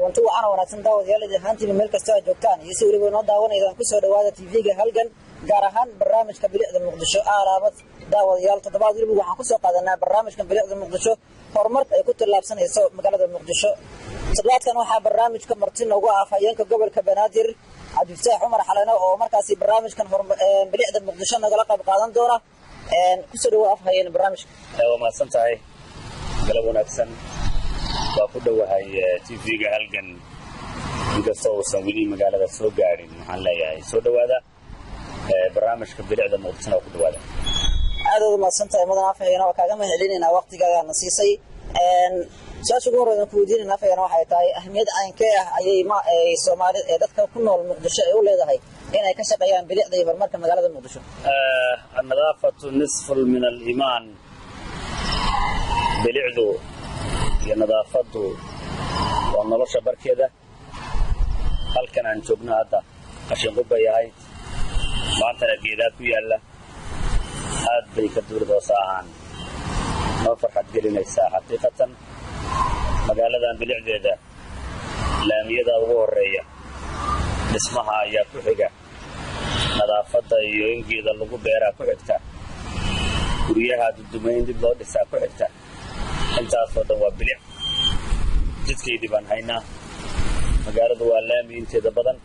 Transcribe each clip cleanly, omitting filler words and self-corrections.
kulanti wacan wanaagsan daawadayaal ahaantii meel kasta oo joogtaan iyo si waliba noo daawanayaan ku soo dhawaada TV-ga halgan gaar ahaan barnaamijka bilicda Muqdisho alaabad daawadayaal toddobaad waliba waxaan ku soo qaadanaa barnaamijka bilicda Muqdisho horumarka ay ku tallaabsanayso magaalada Muqdisho toddobaadkan waxaa barnaamijka marti noogu ah hay'adda gobolka Banaadir Cabdifataax Umar Xalano oo markaasi barnaamijkan bilicda Muqdisho nagala qayb qaadan doona ku soo dhawaad hay'adda barnaamijka waa maasan tahay galab wanaagsan waa ku dhawahay TV-ga halgan inkastoo uusan weli magaalada soo gaarin waxaan leeyahay soo dhawaada barnaamijka bilicda Muqdisho oo ku dhawaada aad u maasan tahay madana afayna waa kaaga mahadcelinayna waqtigaaga na siisay su'aasha ugu horeysa ku weydiinayna afayna waxay tahay ahmiyad aankee ah ayay Soomaali dadka ku nool Muqdisho ay u leedahay inay ka shaqeeyaan bilicda iyo horumarka magaalada Muqdisho an-nadaafatu nisfun min al-iimaan bilicdu iyo nadaafadu waa nolosha barkeeda halkan aan joogno hadda qashin qub bay ahayd maantana geedaa ku yaalla aad bay ka duurdoosa ahaan noo farxad gelinaysaa xaqiiqatan magaaladan bilicdeeda laamiyada ugu horeeya dhismaha ayaa ku xiga nadaafadda iyo in geeda lagu beeraa ku xigta guryaha dudumayn dib loo dhisaa ku xigta intaasoo dhan waa bilic jidkeydii baan haynaa magaaladu waa laami inteeda badan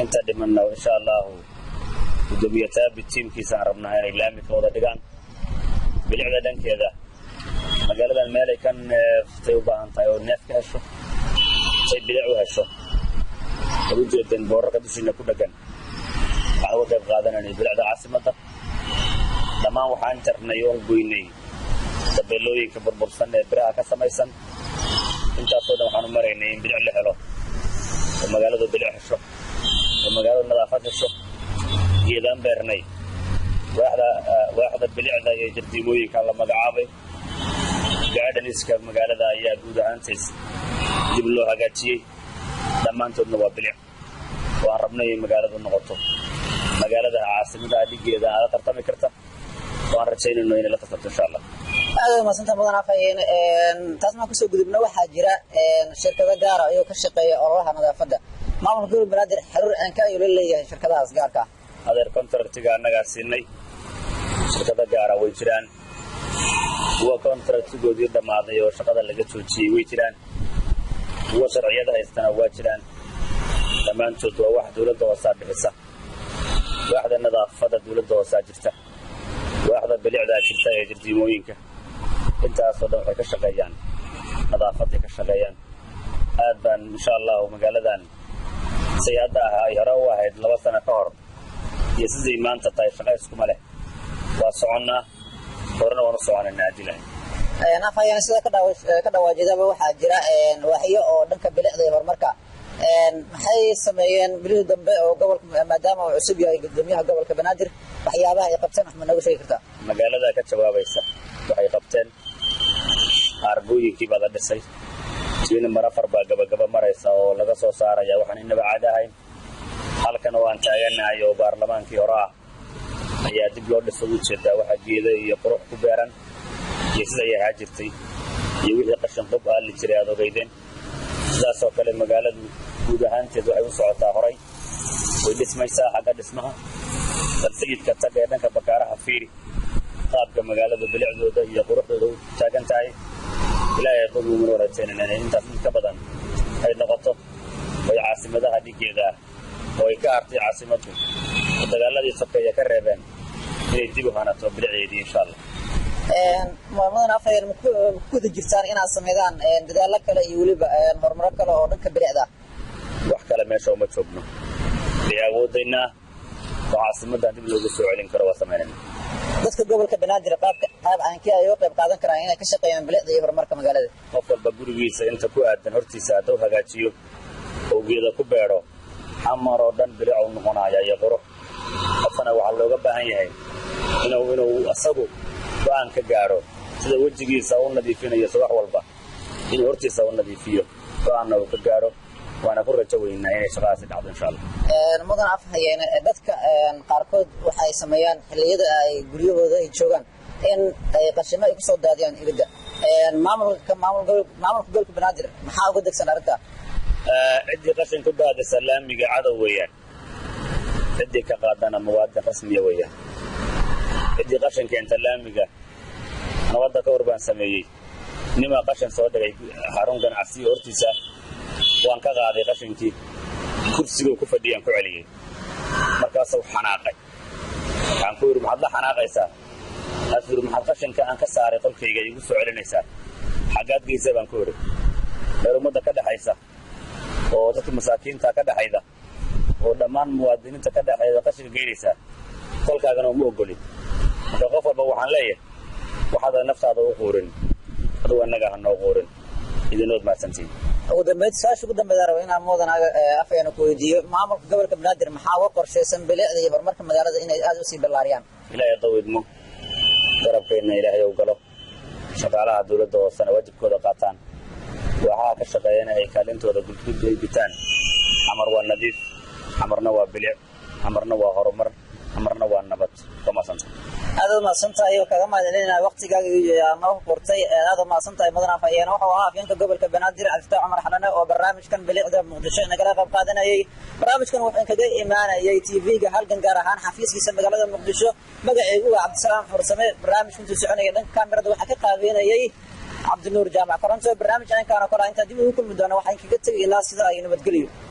inta dhimanna insha allahu gudoomiye taabit tiimkiisaan rabnaa inay laami ka wada dhigaan bilicda dhankeeda magaaladan meelay ka neeftay u baahan tahay oo neef ka hesho say bilic u hesho ad ujeedeen boorarka dushiina ku dheggan waxaan uga qayb qaadananay bilicda caasimadda dhammaan waxaan jarnay oon goynay dabeelooyinka burbursan ee biraha ka samaysan intaasoo dhan waxaanu maraynay in bilic la helo oo magaaladu bilic hesho oo magaaladu nadaafad hesho geedaan beernay waaxda bilicda iyo jardiimooyinka la magacaabay gaadhaniska magaalada ayaa guud ahaantays dib loo hagaajiyey dhammaantoodna waa bilic waan rabnay in magaaladu noqoto magaalada caasimadaha dhigeeda aad la tartami karta waan rajaynayno inay la tartamto insha allah aad u maasantahay madana afayeen taas ma ku soo gudubna waxaa jira shirkado gaar ah oo ka shaqeeya ololaha nadaafadda maamulka gobolka Banaadir xiriir aan ka leeyahay shirkadahaas gaarka ah adeer contractiga anaga siinay shirkado gaar ah way jiraan kuwa contractigoodii dhamaaday oo shaqada laga joojiyay way jiraan kuwa sharciyada haystana waa jiraan dhammaantood waa wax dawladda hoosaa bixisa waaxda nadaafadda dawladda hoosaa jirta waaxda bilicdaa jirta ee jardiimooyinka intaasoo dhan waxay ka shaqeeyaan nadaafaday ka shaqeeyaan aad baan insha allahu magaaladan say hadda ay hore u ahayd 2 sano ka hor iyo siday maanta tahay shaqa iskuma leh waa soconnaa horena waanu soconaynaa adilahay afayeen sida ka dhawaajidaba waxaa jira waaxyo oo dhanka bilicda iyo horumarka maxay sameeyeen bilihii dambe oo gobolka maadaama uu cusub yahay gudoomiyaha gobolka Banaadir waxyaabaha ay qabteen wax ma nagu sheegi kartaa magaalada ka jawaabaysa waxay qabteen argooyinkii baa la dhisay tiina marafar baa gabagaba maraysa oo laga soo saaraya waxaan inaba caadi ahayn halkan oo aan taaganahay oo baarlamaankii hore ah ayaa dib loo dhisay u jeedaa waxa geeda iyo qurux ku beeran iyo sida ay ahaa jirtay iyo wixii qashin qub ah la jiray aad ogeydeen sidaasoo kale magaaladu guud ahaanteed waxay u socotaa horay way dhismaysaa xagga dhismaha sayidka taga ee dhanka bakaaraha fiiri qaabka magaalada bilicdooda iyo quruxdooda u taagan tahay ilaahay qoduu mar warateynana intaas ka badan ay noqoto way caasimadaha dhigeeda oo ay ka hartay caasimaddu dagaaladii sokeeye ka reebeen inay dib u hanato bilicdeedii insha allah maamulada afayeen ku jirtaan inaad sameeyaan dadaalo kale iyo waliba horumar kale oo dhanka bilicda wax kale meesha uma joogno awoodayna caasimadda dib loogu soo celin karo waa sameynayna dadka gobolka Banaadir qaab aan ka ayo qayb qaadan karaan inay ka shaqeeyaan bilicda iyo horumarka magaalada qof walba gurigiisa inta ku aadan hortiisa hadduu hagaajiyo oo geeda ku beero amar oo dhan bilic uu noqonaya iyo qurux qofna waxa looga baahan yahay inuu asagu baan ka gaaro sida wajigiisa uu nadiifinayo subax walba in hortiisa uu nadiifiyo baana uu ka gaaro waana ku rajo weynaa inay shaqadaasi dhacdo insha Allah mudan afhayeen dadka qaarkood waxay sameeyaan xilliyada ay guryahooda ay joogan in ay qashimo ay ku soo daadiyaan ilada maamulka gobolka Banaadir maxaa uga degsan arrinta عدي قشن كبهذا سلامي قعدوا وياه عدي كقادنا مواد رسمية وياه عدي قشن كان سلامي أنا وضع كوربان سميي نما قشن صوتك هارون كان عسي أرتيسا وأن كقاضي قشن كي كرسي وكفديان كعليه مركز حناقي كان كور محل حناقيسا أذكر محل قشن كان كساري قلك يجي سعرنيسا حاجات جيسة بانكوري لو مدة كده حيسا ودك مساكين تا كده حيدا ودمان موادين تا كده حيدا قشن جيسا قلك أنا مو قولي متوقف بوحان ليه وحدا نفس هذا وقورن هذا أنك هنا وقورن إذا نود ما سنتين ودمت ساش قدام بداروينا موضنا أفينا كويديو معمر قبل كبنادر محاور قرشة سنبلع ذي برمرك مدارة إن أدوسي باللاريان إلى يطوي دمو قرب كينا إلى يوقلو شغالها دولة وسنة واجب كذا قاتان وعاك الشقينا هي كالنتو هذا قلت بيتان عمر والنظيف عمرنا وبلع عمرنا وغرمر عمرنا والنبت كما سنت هذا ما سنت أيوة كذا ما لنا وقت جا ما هو قرطي هذا ما سنت مدنا فينا وحواه فينك قبل كبنادر عرفت عمر حلنا وبرنامج كان بلع ده مقدشة نقلا قادنا هي برنامج كان وحين كذا إيمانا هي تي في جهال جنجارهان حفيز في سمع قلنا مقدشة بقى هو عبد السلام فرسمة برنامج كنت سعنا جدا كاميرا ده حقيقة فينا هي عبد النور جامع كرنت برنامج أنا كان أقول أنت دي كل مدة وحين كجت إلى سيدا ينبت قليل